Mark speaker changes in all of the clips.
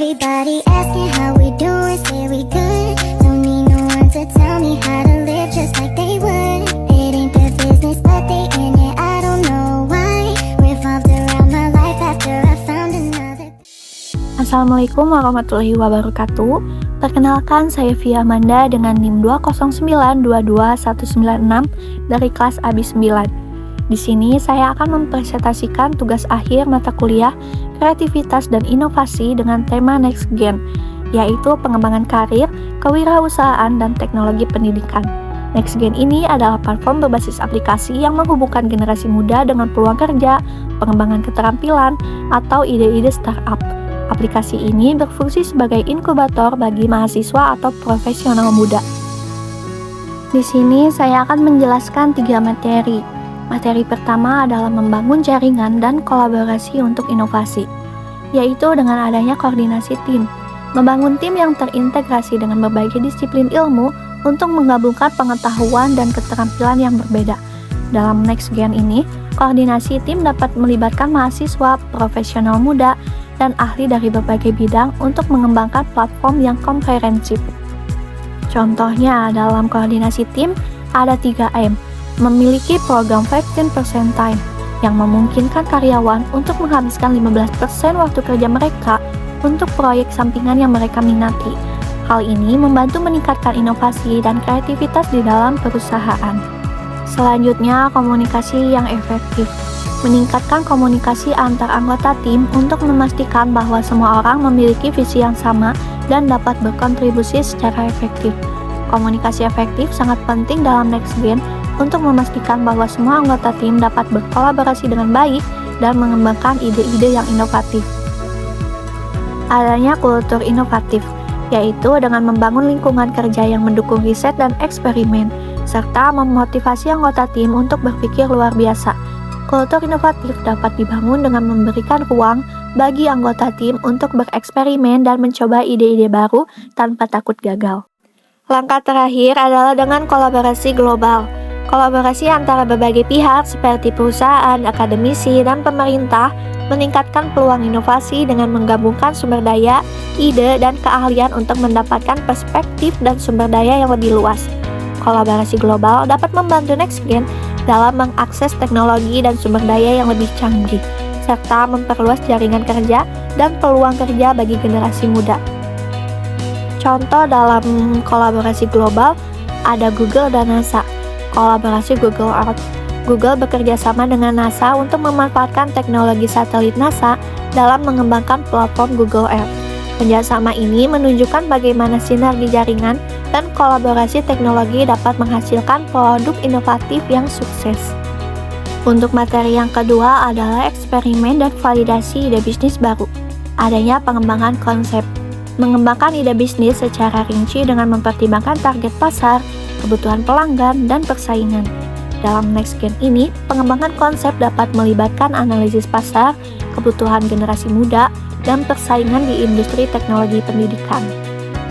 Speaker 1: Everybody asking how we doing, say we good. Don't need no one to tell me how to live just like they would. It ain't their business, but they in it, I don't know why. Revolved around my life after I found another.
Speaker 2: Assalamualaikum warahmatullahi wabarakatuh. Perkenalkan, saya Via Amanda dengan NIM 209222196 dari kelas AB 9. Di sini saya akan mempresentasikan tugas akhir mata kuliah Kreativitas dan Inovasi dengan tema Next Gen, yaitu pengembangan karir, kewirausahaan, dan teknologi pendidikan. Next Gen ini adalah platform berbasis aplikasi yang menghubungkan generasi muda dengan peluang kerja, pengembangan keterampilan, atau ide-ide startup. Aplikasi ini berfungsi sebagai inkubator bagi mahasiswa atau profesional muda. Di sini saya akan menjelaskan 3 materi. Materi pertama adalah membangun jaringan dan kolaborasi untuk inovasi, yaitu dengan adanya koordinasi tim. Membangun tim yang terintegrasi dengan berbagai disiplin ilmu untuk menggabungkan pengetahuan dan keterampilan yang berbeda. Dalam Next Gen ini, koordinasi tim dapat melibatkan mahasiswa, profesional muda, dan ahli dari berbagai bidang untuk mengembangkan platform yang komprehensif. Contohnya, dalam koordinasi tim ada 3M. Memiliki program 15% time yang memungkinkan karyawan untuk menghabiskan 15% waktu kerja mereka untuk proyek sampingan yang mereka minati. Hal ini membantu meningkatkan inovasi dan kreativitas di dalam perusahaan. Selanjutnya, komunikasi yang efektif. Meningkatkan komunikasi antar anggota tim untuk memastikan bahwa semua orang memiliki visi yang sama dan dapat berkontribusi secara efektif. Komunikasi efektif sangat penting dalam Next Gen untuk memastikan bahwa semua anggota tim dapat berkolaborasi dengan baik dan mengembangkan ide-ide yang inovatif. Adanya kultur inovatif, yaitu dengan membangun lingkungan kerja yang mendukung riset dan eksperimen, serta memotivasi anggota tim untuk berpikir luar biasa. Kultur inovatif dapat dibangun dengan memberikan ruang bagi anggota tim untuk bereksperimen dan mencoba ide-ide baru tanpa takut gagal. Langkah terakhir adalah dengan kolaborasi global. Kolaborasi antara berbagai pihak seperti perusahaan, akademisi, dan pemerintah meningkatkan peluang inovasi dengan menggabungkan sumber daya, ide, dan keahlian untuk mendapatkan perspektif dan sumber daya yang lebih luas. Kolaborasi global dapat membantu Next Gen dalam mengakses teknologi dan sumber daya yang lebih canggih, serta memperluas jaringan kerja dan peluang kerja bagi generasi muda. Contoh dalam kolaborasi global ada Google dan NASA. Kolaborasi Google Earth. Google bekerja sama dengan NASA untuk memanfaatkan teknologi satelit NASA dalam mengembangkan platform Google Earth. Kerjasama ini menunjukkan bagaimana sinergi jaringan dan kolaborasi teknologi dapat menghasilkan produk inovatif yang sukses. Untuk materi yang kedua adalah eksperimen dan validasi ide bisnis baru. Adanya pengembangan konsep. Mengembangkan ide bisnis secara rinci dengan mempertimbangkan target pasar, kebutuhan pelanggan, dan persaingan. Dalam Next Gen ini, pengembangan konsep dapat melibatkan analisis pasar, kebutuhan generasi muda, dan persaingan di industri teknologi pendidikan.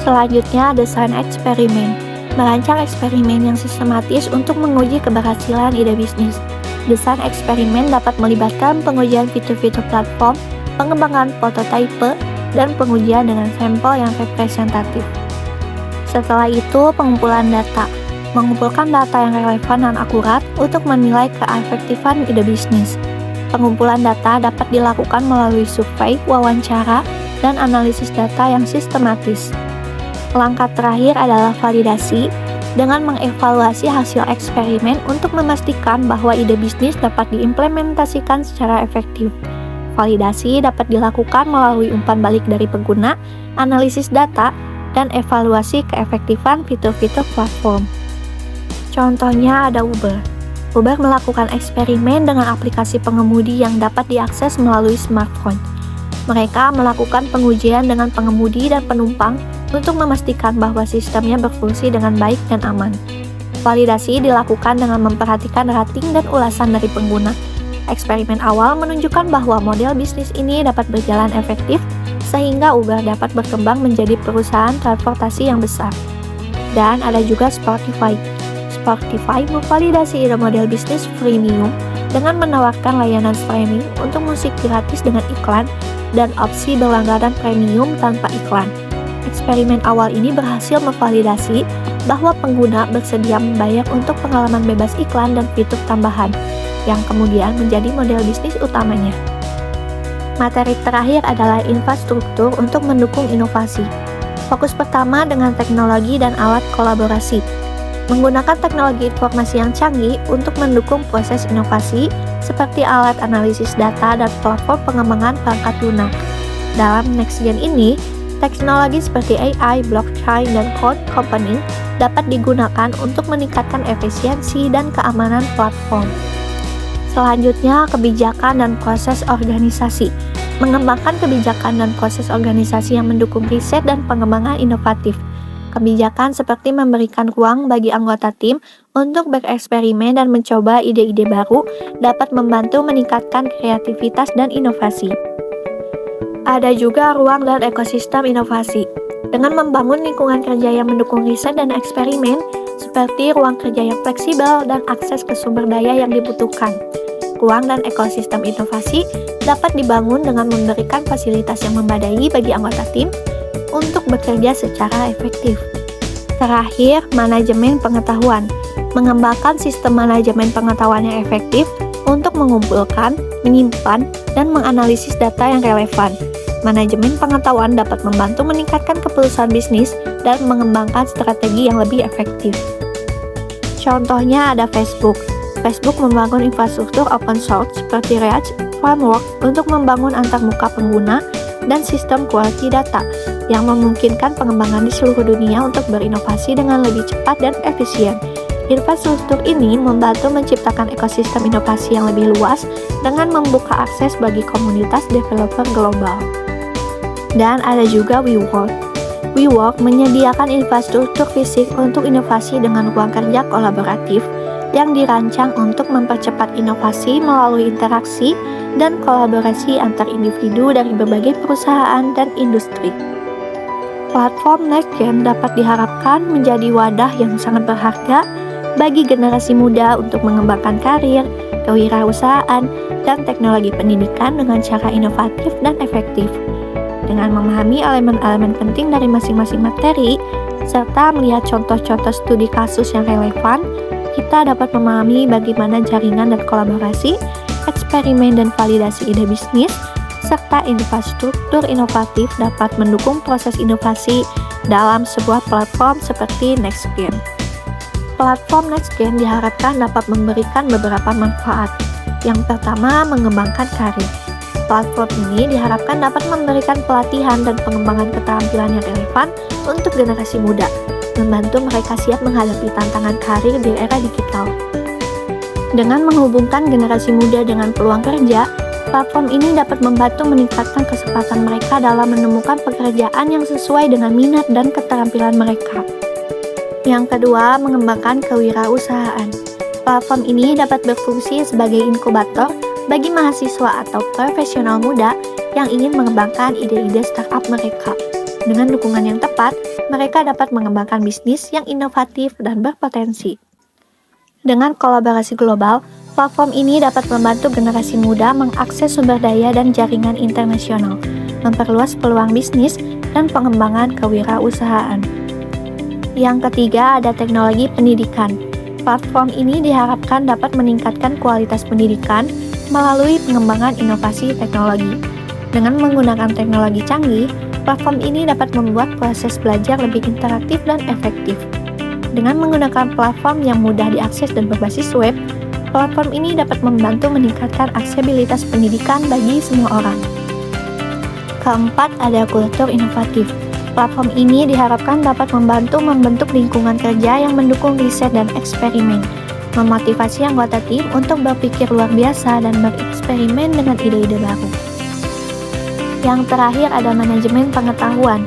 Speaker 2: Selanjutnya, desain eksperimen. Merancang eksperimen yang sistematis untuk menguji keberhasilan ide bisnis. Desain eksperimen dapat melibatkan pengujian fitur-fitur platform, pengembangan prototipe, dan pengujian dengan sampel yang representatif. Setelah itu, pengumpulan data. Mengumpulkan data yang relevan dan akurat untuk menilai keefektifan ide bisnis. Pengumpulan data dapat dilakukan melalui survei, wawancara, dan analisis data yang sistematis. Langkah terakhir adalah validasi, dengan mengevaluasi hasil eksperimen untuk memastikan bahwa ide bisnis dapat diimplementasikan secara efektif. Validasi dapat dilakukan melalui umpan balik dari pengguna, analisis data, dan evaluasi keefektifan fitur-fitur platform. Contohnya ada Uber. Uber melakukan eksperimen dengan aplikasi pengemudi yang dapat diakses melalui smartphone. Mereka melakukan pengujian dengan pengemudi dan penumpang untuk memastikan bahwa sistemnya berfungsi dengan baik dan aman. Validasi dilakukan dengan memperhatikan rating dan ulasan dari pengguna. Eksperimen awal menunjukkan bahwa model bisnis ini dapat berjalan efektif sehingga Uber dapat berkembang menjadi perusahaan transportasi yang besar. Dan ada juga Spotify. Spotify memvalidasi ide model bisnis freemium dengan menawarkan layanan streaming untuk musik gratis dengan iklan dan opsi berlangganan premium tanpa iklan. Eksperimen awal ini berhasil memvalidasi bahwa pengguna bersedia membayar untuk pengalaman bebas iklan dan fitur tambahan, yang kemudian menjadi model bisnis utamanya. Materi terakhir adalah infrastruktur untuk mendukung inovasi. Fokus pertama dengan teknologi dan alat kolaborasi. Menggunakan teknologi informasi yang canggih untuk mendukung proses inovasi seperti alat analisis data dan platform pengembangan perangkat lunak. Dalam NextGen ini, teknologi seperti AI, blockchain, dan cloud computing dapat digunakan untuk meningkatkan efisiensi dan keamanan platform. Selanjutnya, kebijakan dan proses organisasi. Mengembangkan kebijakan dan proses organisasi yang mendukung riset dan pengembangan inovatif. Kebijakan seperti memberikan ruang bagi anggota tim untuk bereksperimen dan mencoba ide-ide baru dapat membantu meningkatkan kreativitas dan inovasi. Ada juga ruang dan ekosistem inovasi. Dengan membangun lingkungan kerja yang mendukung riset dan eksperimen, seperti ruang kerja yang fleksibel dan akses ke sumber daya yang dibutuhkan. Ruang dan ekosistem inovasi dapat dibangun dengan memberikan fasilitas yang memadai bagi anggota tim untuk bekerja secara efektif. Terakhir, manajemen pengetahuan. Mengembangkan sistem manajemen pengetahuan yang efektif untuk mengumpulkan, menyimpan, dan menganalisis data yang relevan. Manajemen pengetahuan dapat membantu meningkatkan keputusan bisnis dan mengembangkan strategi yang lebih efektif. Contohnya ada Facebook. Facebook membangun infrastruktur open source seperti React Framework untuk membangun antarmuka pengguna dan sistem quality data yang memungkinkan pengembangan di seluruh dunia untuk berinovasi dengan lebih cepat dan efisien. Infrastruktur ini membantu menciptakan ekosistem inovasi yang lebih luas dengan membuka akses bagi komunitas developer global. Dan ada juga WeWork. WeWork menyediakan infrastruktur fisik untuk inovasi dengan ruang kerja kolaboratif yang dirancang untuk mempercepat inovasi melalui interaksi dan kolaborasi antar individu dari berbagai perusahaan dan industri. Platform NextGen dapat diharapkan menjadi wadah yang sangat berharga bagi generasi muda untuk mengembangkan karir, kewirausahaan, dan teknologi pendidikan dengan cara inovatif dan efektif. Dengan memahami elemen-elemen penting dari masing-masing materi, serta melihat contoh-contoh studi kasus yang relevan, kita dapat memahami bagaimana jaringan dan kolaborasi, eksperimen dan validasi ide bisnis, serta infrastruktur inovatif dapat mendukung proses inovasi dalam sebuah platform seperti NextGen. Platform NextGen diharapkan dapat memberikan beberapa manfaat. Yang pertama, mengembangkan karir. Platform ini diharapkan dapat memberikan pelatihan dan pengembangan keterampilan yang relevan untuk generasi muda, membantu mereka siap menghadapi tantangan karir di era digital. Dengan menghubungkan generasi muda dengan peluang kerja, platform ini dapat membantu meningkatkan kesempatan mereka dalam menemukan pekerjaan yang sesuai dengan minat dan keterampilan mereka. Yang kedua, mengembangkan kewirausahaan. Platform ini dapat berfungsi sebagai inkubator bagi mahasiswa atau profesional muda yang ingin mengembangkan ide-ide startup mereka. Dengan dukungan yang tepat, mereka dapat mengembangkan bisnis yang inovatif dan berpotensi. Dengan kolaborasi global, platform ini dapat membantu generasi muda mengakses sumber daya dan jaringan internasional, memperluas peluang bisnis, dan pengembangan kewirausahaan. Yang ketiga, ada teknologi pendidikan. Platform ini diharapkan dapat meningkatkan kualitas pendidikan melalui pengembangan inovasi teknologi. Dengan menggunakan teknologi canggih, platform ini dapat membuat proses belajar lebih interaktif dan efektif. Dengan menggunakan platform yang mudah diakses dan berbasis web, platform ini dapat membantu meningkatkan aksesibilitas pendidikan bagi semua orang. Keempat, ada kultur inovatif. Platform ini diharapkan dapat membantu membentuk lingkungan kerja yang mendukung riset dan eksperimen, memotivasi anggota tim untuk berpikir luar biasa dan bereksperimen dengan ide-ide baru. Yang terakhir ada manajemen pengetahuan.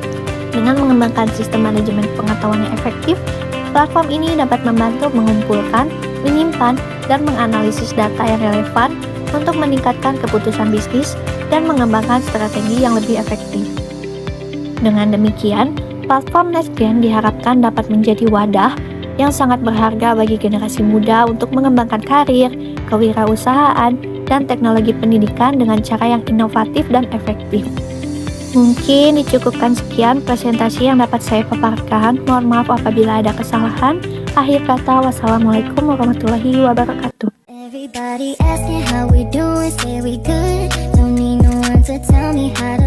Speaker 2: Dengan mengembangkan sistem manajemen pengetahuan yang efektif, platform ini dapat membantu mengumpulkan, menyimpan, dan menganalisis data yang relevan untuk meningkatkan keputusan bisnis dan mengembangkan strategi yang lebih efektif. Dengan demikian, platform NextGen diharapkan dapat menjadi wadah yang sangat berharga bagi generasi muda untuk mengembangkan karir, kewirausahaan, memanfaatkan teknologi pendidikan dengan cara yang inovatif dan efektif. Mungkin dicukupkan sekian presentasi yang dapat saya paparkan. Mohon maaf apabila ada kesalahan. Akhir kata, wassalamualaikum warahmatullahi wabarakatuh.
Speaker 1: Everybody asking how we doing, say we good. Don't need no one to tell me how to